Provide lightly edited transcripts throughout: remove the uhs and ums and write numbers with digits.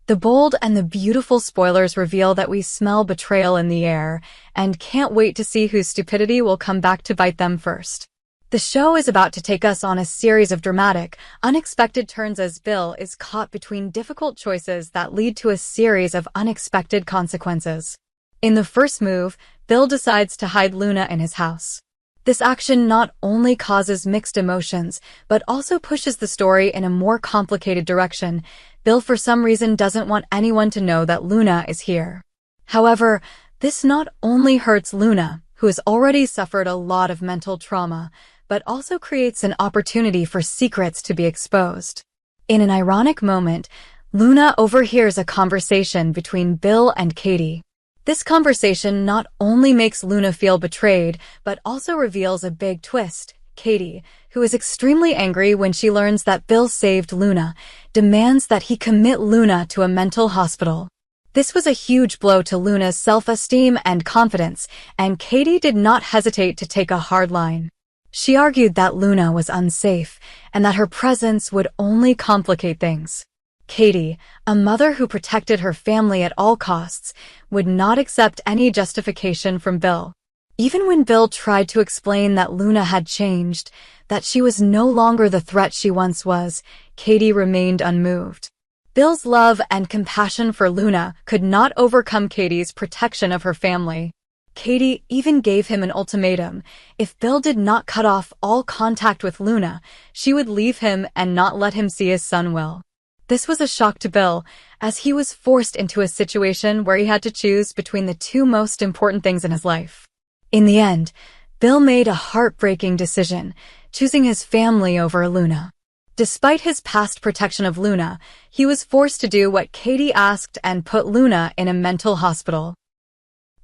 The bold and the beautiful spoilers reveal that we smell betrayal in the air, and can't wait to see whose stupidity will come back to bite them first. The show is about to take us on a series of dramatic, unexpected turns as Bill is caught between difficult choices that lead to a series of unexpected consequences. In the first move, Bill decides to hide Luna in his house. This action not only causes mixed emotions, but also pushes the story in a more complicated direction. Bill for some reason doesn't want anyone to know that Luna is here. However, this not only hurts Luna, who has already suffered a lot of mental trauma, but also creates an opportunity for secrets to be exposed. In an ironic moment, Luna overhears a conversation between Bill and Katie. This conversation not only makes Luna feel betrayed, but also reveals a big twist. Katie, who is extremely angry when she learns that Bill saved Luna, demands that he commit Luna to a mental hospital. This was a huge blow to Luna's self-esteem and confidence, and Katie did not hesitate to take a hard line. She argued that Luna was unsafe, and that her presence would only complicate things. Katie, a mother who protected her family at all costs, would not accept any justification from Bill. Even when Bill tried to explain that Luna had changed, that she was no longer the threat she once was, Katie remained unmoved. Bill's love and compassion for Luna could not overcome Katie's protection of her family. Katie even gave him an ultimatum. If Bill did not cut off all contact with Luna, she would leave him and not let him see his son Will. This was a shock to Bill, as he was forced into a situation where he had to choose between the two most important things in his life. In the end, Bill made a heartbreaking decision, choosing his family over Luna. Despite his past protection of Luna, he was forced to do what Katie asked and put Luna in a mental hospital.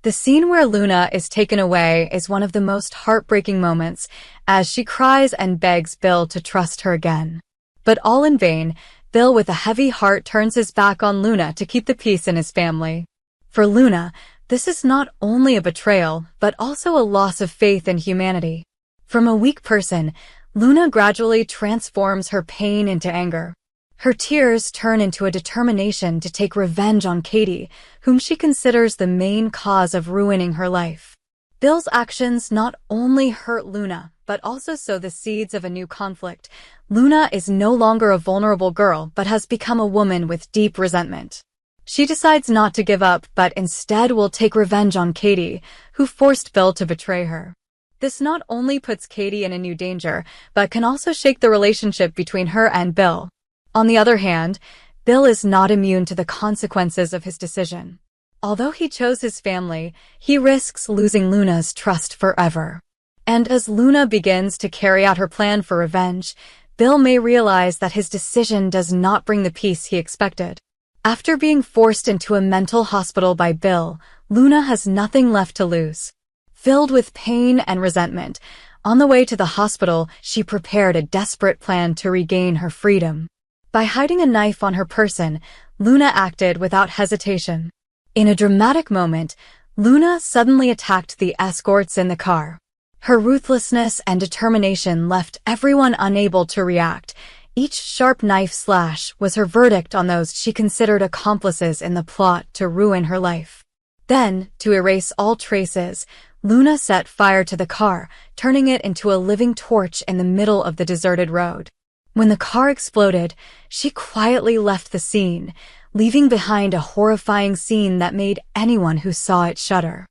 The scene where Luna is taken away is one of the most heartbreaking moments, as she cries and begs Bill to trust her again. But all in vain, Bill with a heavy heart turns his back on Luna to keep the peace in his family. For Luna, this is not only a betrayal, but also a loss of faith in humanity. From a weak person, Luna gradually transforms her pain into anger. Her tears turn into a determination to take revenge on Katie, whom she considers the main cause of ruining her life. Bill's actions not only hurt Luna, but also sow the seeds of a new conflict. Luna is no longer a vulnerable girl, but has become a woman with deep resentment. She decides not to give up, but instead will take revenge on Katie, who forced Bill to betray her. This not only puts Katie in a new danger, but can also shake the relationship between her and Bill. On the other hand, Bill is not immune to the consequences of his decision. Although he chose his family, he risks losing Luna's trust forever. And as Luna begins to carry out her plan for revenge, Bill may realize that his decision does not bring the peace he expected. After being forced into a mental hospital by Bill, Luna has nothing left to lose. Filled with pain and resentment, on the way to the hospital, she prepared a desperate plan to regain her freedom. By hiding a knife on her person, Luna acted without hesitation. In a dramatic moment, Luna suddenly attacked the escorts in the car. Her ruthlessness and determination left everyone unable to react. Each sharp knife slash was her verdict on those she considered accomplices in the plot to ruin her life. Then, to erase all traces, Luna set fire to the car, turning it into a living torch in the middle of the deserted road. When the car exploded, she quietly left the scene, leaving behind a horrifying scene that made anyone who saw it shudder.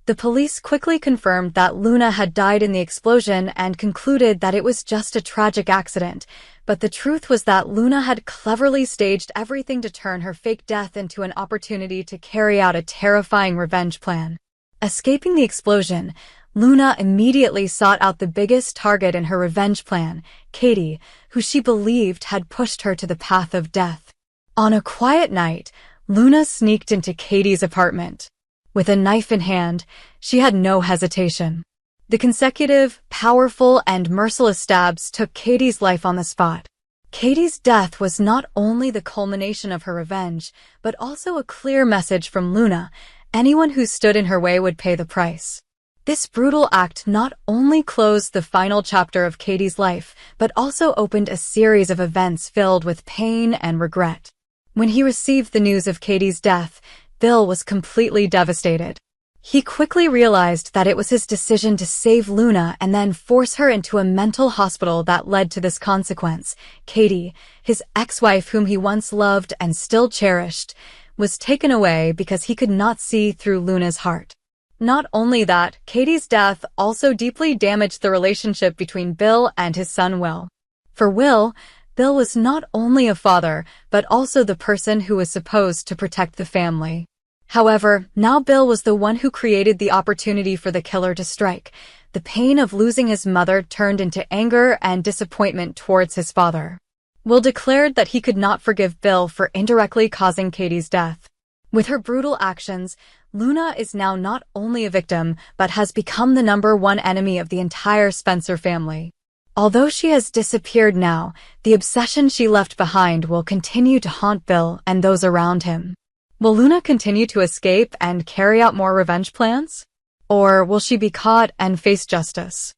The police quickly confirmed that Luna had died in the explosion and concluded that it was just a tragic accident, but the truth was that Luna had cleverly staged everything to turn her fake death into an opportunity to carry out a terrifying revenge plan. Escaping the explosion, Luna immediately sought out the biggest target in her revenge plan, Katie, who she believed had pushed her to the path of death. On a quiet night, Luna sneaked into Katie's apartment. With a knife in hand, she had no hesitation. The consecutive, powerful, and merciless stabs took Katie's life on the spot. Katie's death was not only the culmination of her revenge, but also a clear message from Luna: anyone who stood in her way would pay the price. This brutal act not only closed the final chapter of Katie's life, but also opened a series of events filled with pain and regret. When he received the news of Katie's death, Bill was completely devastated. He quickly realized that it was his decision to save Luna and then force her into a mental hospital that led to this consequence. Katie, his ex-wife whom he once loved and still cherished, was taken away because he could not see through Luna's heart. Not only that, Katie's death also deeply damaged the relationship between Bill and his son Will. For Will, Bill was not only a father, but also the person who was supposed to protect the family. However, now Bill was the one who created the opportunity for the killer to strike. The pain of losing his mother turned into anger and disappointment towards his father. Will declared that he could not forgive Bill for indirectly causing Katie's death. With her brutal actions, Luna is now not only a victim, but has become the #1 enemy of the entire Spencer family. Although she has disappeared now, the obsession she left behind will continue to haunt Bill and those around him. Will Luna continue to escape and carry out more revenge plans? Or will she be caught and face justice?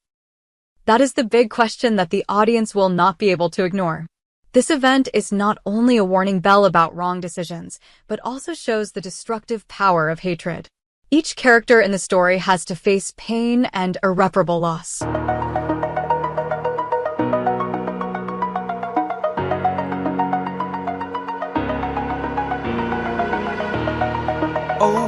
That is the big question that the audience will not be able to ignore. This event is not only a warning bell about wrong decisions, but also shows the destructive power of hatred. Each character in the story has to face pain and irreparable loss.